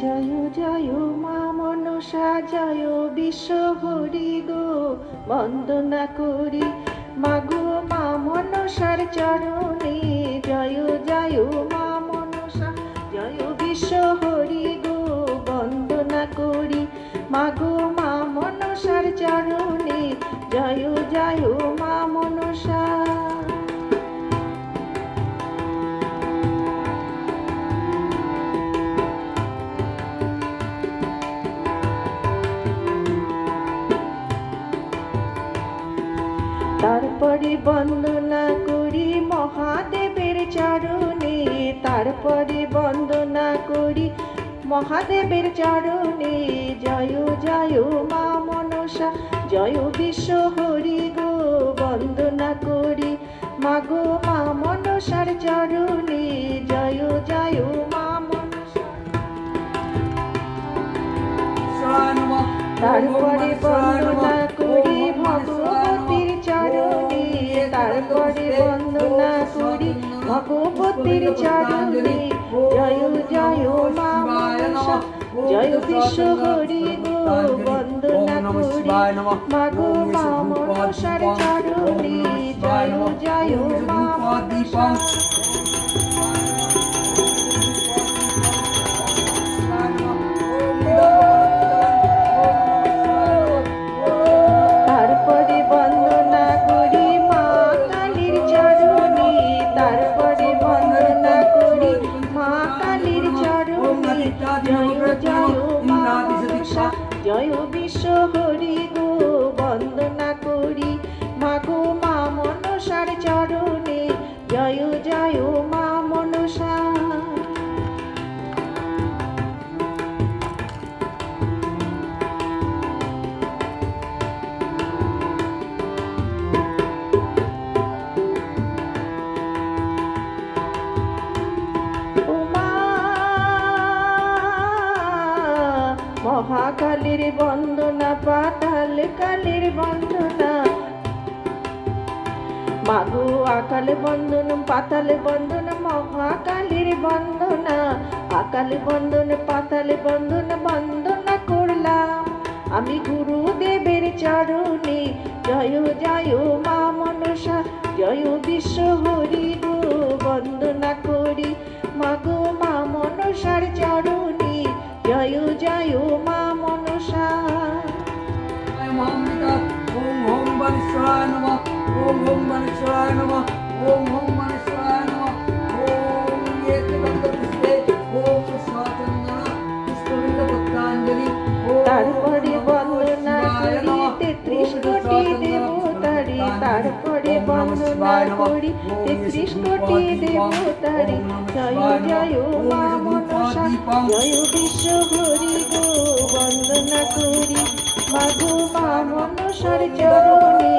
জয় জয় মা মনসা জয় বিশ্ব হরি গো বন্দনা করি মাগো মা মনসার চরণে জয় জয় মা মনসা জয় বিশ্ব হরি গো বন্দনা করি মাগো মা মনসার চরণে জয় জয় মা মনসা। তারপরে বন্দনা করি মহাদেবের চরণে তারপরে বন্দনা করি মহাদেবের চরণে জয় জয় মা মনসা জয় বিশ্ব হরি গো বন্দনা করি মাগো মা মনসার চরণে জয় জয় মা মনসা। তারপরে বন্দনা করি ভগবতীর চরণে তারপরে বন্দনা করি ভগবতীর চরণে জয় জয় মা মনসা জয় বিশ্ব হরি গো বন্দনা করি মাগো মা মনসার চরণে জয় জয় মা মনসা। তারপরে বন্দনা করি মা কালীর চরণে তারপরে বন্দনা করি মা কালীর চরণে জয় জয় মা মনসা জয় বিশ্ব হরি গো বন্দনা করি মাগো মা মনসার চরণে জয় জয় মা মনসা। মহাকালীর বন্দনা পাতাল কালীর বন্দনা মাগো আকাল বন্দন পাতাল বন্দন মহাকালীর বন্দনা আকাল বন্দন পাতাল বন্দন বন্দনা করলাম আমি গুরুদেবের চরণে জয় জয় মা মনসা জয় বিশ্ব হরি গো বন্দনা করি মাগো মা মনসার চরণে জয় জয় মা মনসা। ওম ওম গণেশায় নমঃ ওম ওম গণেশায় নমঃ ওম ওম গণেশায় নমঃ ওম একদন্তপুষ্পে ওম পুষ্পচন্দনা পুষ্পবিন্দ পত্রাঞ্জলি। তারপরে বন্দনা করি 33 কোটি দেবতারি তারপরে বন্দনা করি 33 কোটি দেবতারি জয় জয় মা মনসা জয় বিশ্ব হরি গো বন্দনা করি মাগো মা মনসার চরণে